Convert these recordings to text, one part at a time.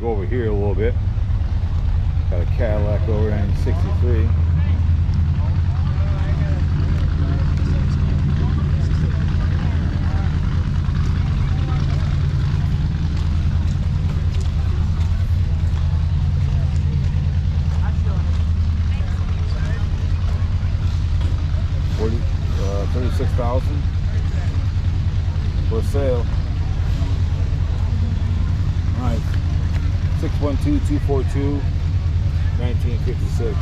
Go over here a little bit. Got a Cadillac over 1963. $36,000 for sale. Nice. 612-242-1956.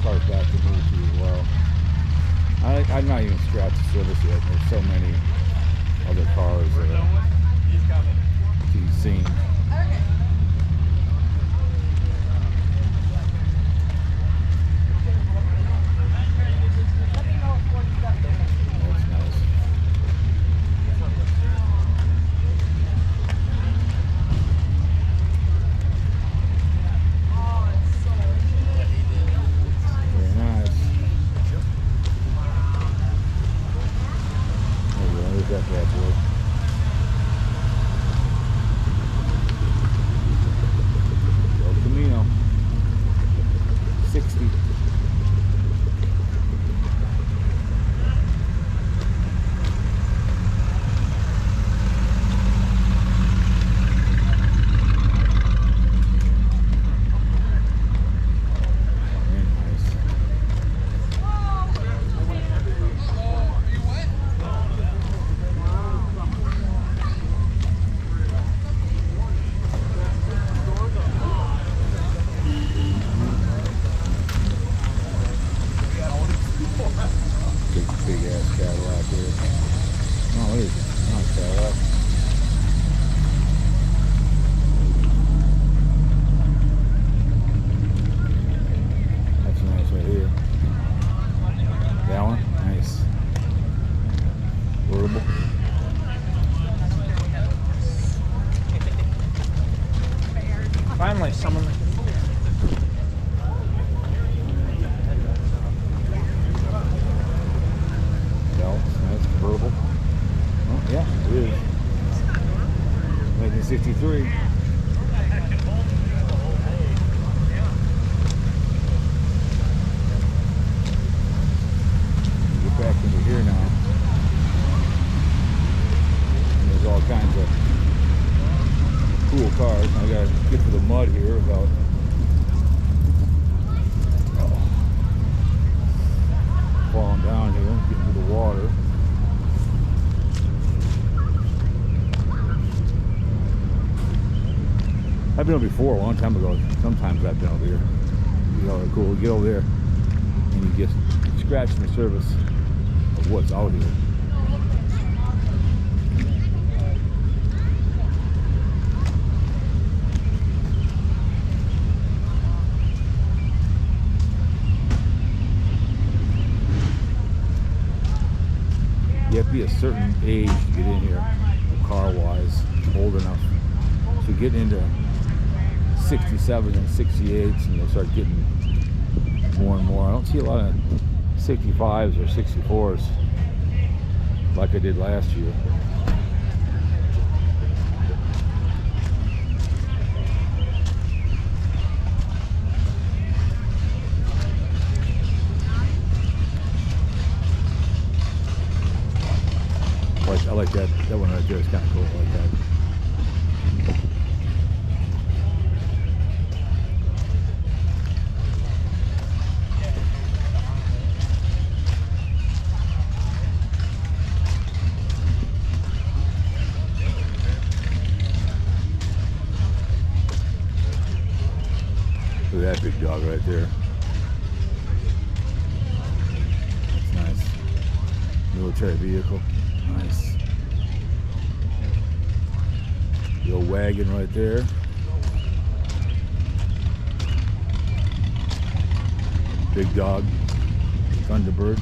Cars back to me too as well. I'm not even scratched the service yet. There's so many other cars that are to be seen. That's nice. That bad boy. El Camino. 60. Big ass Cadillac here. Oh, what is it? Not a Cadillac. That's nice right here. That one? Nice. Portable. Finally, someone. Convertible. Oh, yeah, it is. 1963. Get back into here now. And there's all kinds of cool cars. I gotta get to the mud here without falling down here, getting to the water. I've been over before a long time ago. Sometimes I've been over here. You know, cool. You get over there and you just scratch the surface of what's out here. You have to be a certain age to get in here, car-wise, old enough to get into 67 and 68s, and you'll start getting more and more. I don't see a lot of 65s or 64s like I did last year. I like that one right there. It's kind of cool. I like that. Look at that big dog right there. That's nice. Military vehicle. Nice. The old wagon right there. Big dog. Thunderbird.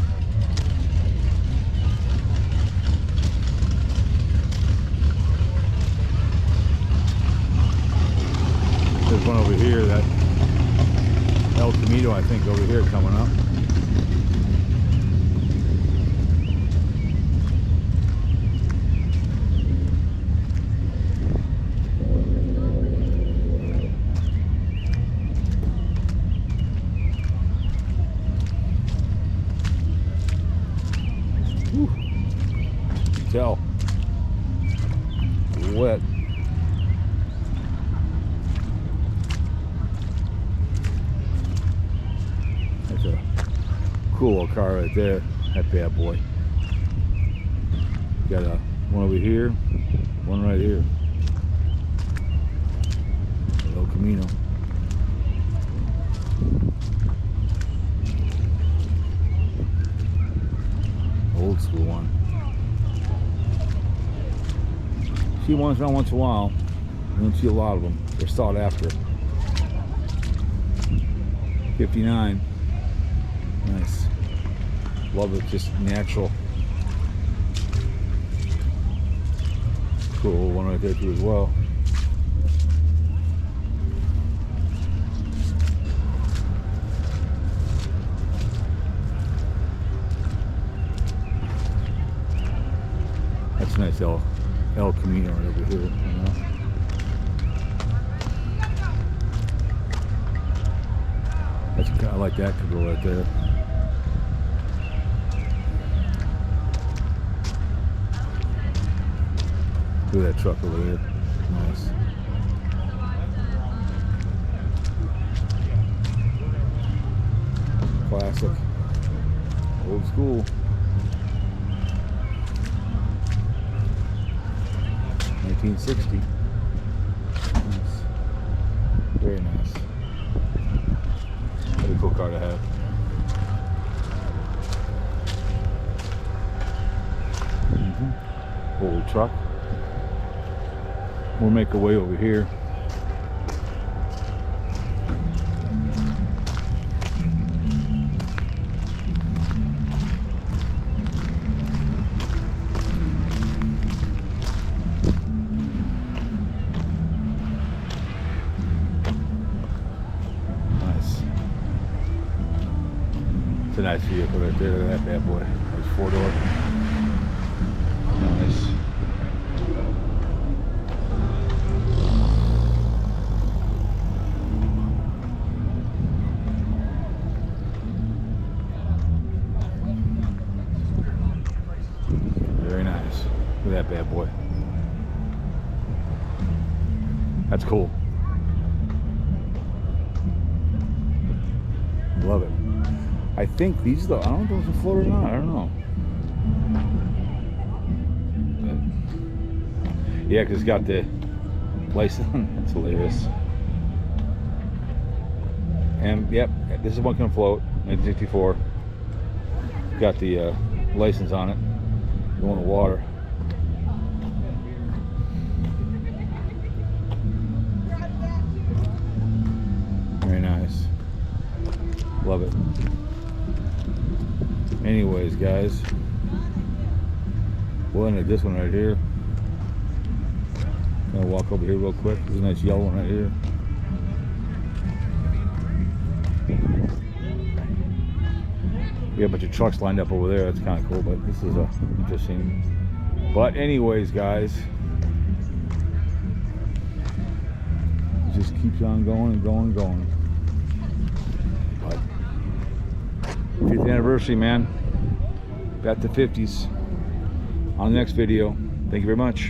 here, that El Camino, I think, over here coming up. Whew. Tell. Wet. That's a cool little car right there. That bad boy. Got a one over here, one right here. El Camino. Old school one. See ones around once in a while. You don't see a lot of them. They're sought after. 59. Nice. Love it. Just natural. Cool one right there too as well. That's a nice El Camino right over here, you know? That's kind of like that caboodle right there. Look at that truck over there. Nice. Classic. Old school. 1960. Nice. Very nice. Very cool car to have. Old truck. We'll make our way over here. It's a nice vehicle right there. Look at that bad boy. It's 4-door. Nice. Very nice. Look at that bad boy. That's cool. Love it. I think these though, I don't know if those are float or not, I don't know. But, yeah, because it's got the license. That's hilarious. And yep, this is one can float, 1964. Got the license on it. Going to water. Very nice. Love it. Anyways, guys, we'll end at this one right here. I'm gonna walk over here real quick. There's a nice yellow one right here. We have a bunch of trucks lined up over there. That's kind of cool, but this is interesting. But anyways, guys, it just keeps on going and going and going. But 50th anniversary, man. Back to 50s. On the next video. Thank you very much.